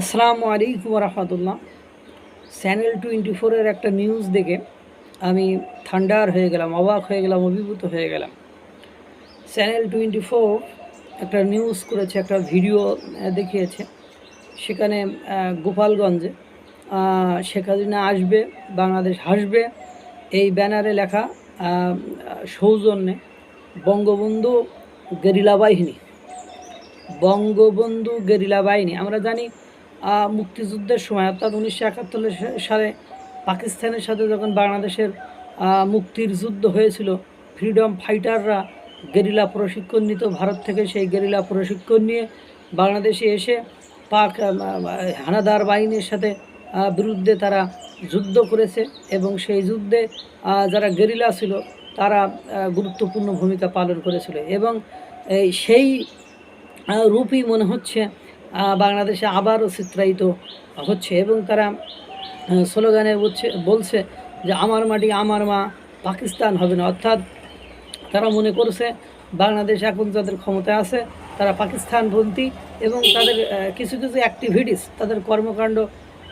আসসালামু আলাইকুম রহমতুল্লাহ। চ্যানেল 24-এর একটা নিউজ দেখে আমি থান্ডার হয়ে গেলাম, অবাক হয়ে গেলাম, অভিভূত হয়ে গেলাম। চ্যানেল 24 একটা নিউজ করেছে, একটা ভিডিও দেখিয়েছে। সেখানে গোপালগঞ্জে শেখ হাসিনা আসবে, বাংলাদেশ হাসবে, এই ব্যানারে লেখা সৌজন্যে বঙ্গবন্ধু গেরিলা বাহিনী। বঙ্গবন্ধু গেরিলা বাহিনী আমরা জানি মুক্তিযুদ্ধের সময় অর্থাৎ 1971 সালে পাকিস্তানের সাথে যখন বাংলাদেশের মুক্তির যুদ্ধ হয়েছিল, ফ্রিডম ফাইটাররা গেরিলা প্রশিক্ষণ নিত ভারত থেকে। সেই গেরিলা প্রশিক্ষণ নিয়ে বাংলাদেশে এসে পাক হানাদার বাহিনীর সাথে বিরুদ্ধে তারা যুদ্ধ করেছে এবং সেই যুদ্ধে যারা গেরিলা ছিল তারা গুরুত্বপূর্ণ ভূমিকা পালন করেছিল এবং সেই রূপই মনে হচ্ছে বাংলাদেশে আবারও চিত্রায়িত হচ্ছে এবং তারা স্লোগানে বলছে যে আমার মাটি আমার মা, পাকিস্তান হবে না। অর্থাৎ তারা মনে করছে বাংলাদেশ এখন যাদের ক্ষমতায় আছে তারা পাকিস্তানপন্থী এবং তাদের কিছু কিছু অ্যাক্টিভিটিস, তাদের কর্মকাণ্ড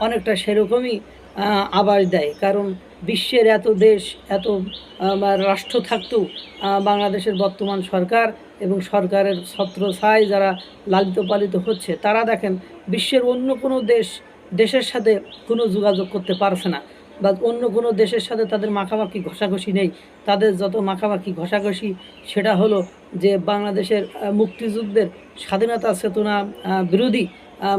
অনেকটা সেরকমই আভাস দেয়। কারণ বিশ্বের এত দেশ, এত রাষ্ট্র থাকতেও বাংলাদেশের বর্তমান সরকার এবং সরকারের ছত্রছায়ায় যারা লালিত পালিত হচ্ছে, তারা দেখেন বিশ্বের অন্য কোনো দেশের সাথে কোনো যোগাযোগ করতে পারছে না, বা অন্য কোনো দেশের সাথে তাদের মাখামাখি ঘষাঘষি নেই। তাদের যত মাখামাখি ঘষাঘষি সেটা হলো যে বাংলাদেশের মুক্তিযুদ্ধের স্বাধীনতা চেতনা বিরোধী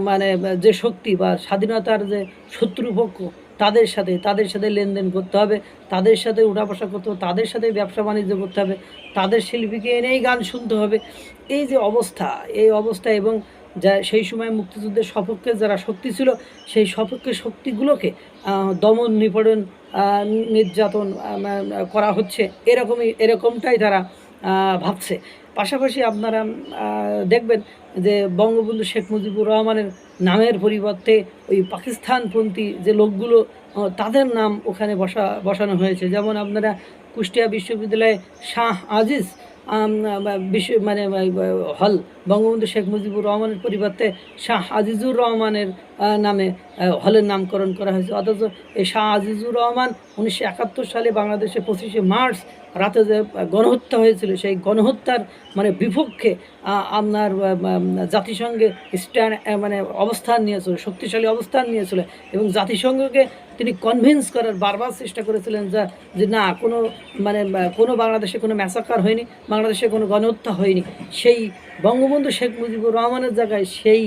মানে যে শক্তি বা স্বাধীনতার যে শত্রুপক্ষ, তাদের সাথে লেনদেন করতে হবে, তাদের সাথে উঠা বসা করতে হবে, তাদের সাথে ব্যবসা বাণিজ্য করতে হবে, তাদের শিল্পীকে এনেই গান শুনতে হবে। এই যে অবস্থা, এই অবস্থা এবং যা সেই সময় মুক্তিযুদ্ধের সপক্ষে যারা শক্তি ছিল সেই সপক্ষে শক্তিগুলোকে দমন নিপীড়ন নির্যাতন করা হচ্ছে, এরকমটাই তারা ভাবছে। পাশাপাশি আপনারা দেখবেন যে বঙ্গবন্ধু শেখ মুজিবুর রহমানের নামের পরিবর্তে ওই পাকিস্তানপন্থী যে লোকগুলো তাদের নাম ওখানে বসানো হয়েছে। যেমন আপনারা কুষ্টিয়া বিশ্ববিদ্যালয়ে শাহ আজিজ মানে হল, বঙ্গবন্ধু শেখ মুজিবুর রহমানের পরিবর্তে শাহ আজিজুর রহমানের নামে হলের নামকরণ করা হয়েছে। অথচ এই শাহ আজিজুর রহমান 1971 সালে বাংলাদেশে 25শে মার্চ রাতে যে গণহত্যা হয়েছিল, সেই গণহত্যার মানে বিপক্ষে আপনার জাতিসংঘে মানে অবস্থান নিয়েছিল, শক্তিশালী অবস্থান নিয়েছিল এবং জাতিসংঘকে তিনি কনভিন্স করার বারবার চেষ্টা করেছিলেন যে না, কোনো বাংলাদেশে কোনো ম্যাসাকার হয়নি, বাংলাদেশে কোনো গণহত্যা হয়নি। সেই বঙ্গবন্ধু শেখ মুজিবুর রহমানের জায়গায় সেই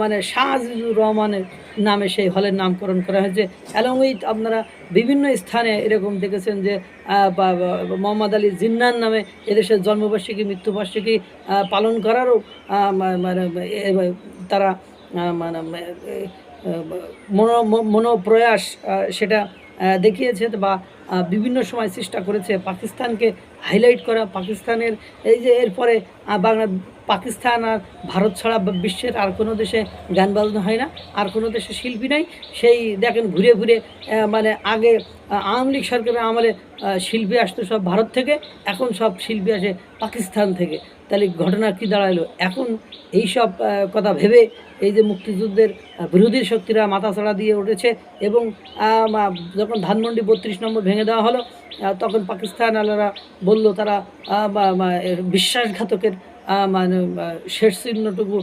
মানে শাহ আজিজুর রহমানের নামে সেই হলের নামকরণ করা হয়েছে। অ্যালং উইথ আপনারা বিভিন্ন স্থানে এরকম দেখেছেন যে মোহাম্মদ আলী জিন্নার নামে এদেশের জন্মবার্ষিকী মৃত্যুবার্ষিকী পালন করারও মানে তারা মানে মনোপ্রয়াস সেটা দেখিয়েছে বা বিভিন্ন সময় চেষ্টা করেছে পাকিস্তানকে হাইলাইট করা। পাকিস্তানের এই যে এরপরে পাকিস্তান আর ভারত ছাড়া বিশ্বের আর কোনো দেশে গান বাজনা হয় না, আর কোনো দেশে শিল্পী নাই। সেই দেখেন ঘুরে ঘুরে মানে আগে আওয়ামী লীগ সরকারের আমলে শিল্পী আসতো সব ভারত থেকে, এখন সব শিল্পী আসে পাকিস্তান থেকে। তাহলে ঘটনা কী দাঁড়ালো? এখন এই সব কথা ভেবে এই যে মুক্তিযুদ্ধের বিরোধী শক্তিরা মাথাছাড়া দিয়ে উঠেছে এবং যখন ধানমন্ডি 32 নম্বর ভেঙে দেওয়া হলো, তখন পাকিস্তান আলারা বলল তারা বিশ্বাসঘাতকের মানে শেষ চিহ্নটুকু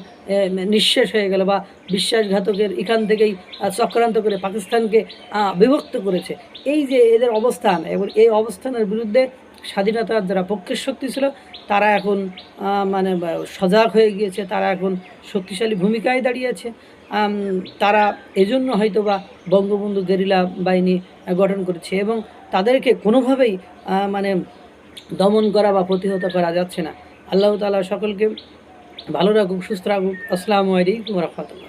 নিঃশেষ হয়ে গেল, বা বিশ্বাসঘাতকের এখান থেকেই চক্রান্ত করে পাকিস্তানকে বিভক্ত করেছে। এই যে এদের অবস্থান এবং এই অবস্থানের বিরুদ্ধে স্বাধীনতার যারা পক্ষের শক্তি ছিল তারা এখন মানে সজাগ হয়ে গিয়েছে, তারা এখন শক্তিশালী ভূমিকায় দাঁড়িয়েছে। তারা এজন্য হয়তো বা বঙ্গবন্ধু গেরিলা বাহিনী গঠন করেছে এবং তাদেরকে কোনোভাবেই মানে দমন করা বা প্রতিহত করা যাচ্ছে না। আল্লাহ তাআলা সকলকে ভালো রাখুক, সুস্থ রাখুক। আসসালামু আলাইকুম ওয়া রাহমাতুল্লাহ।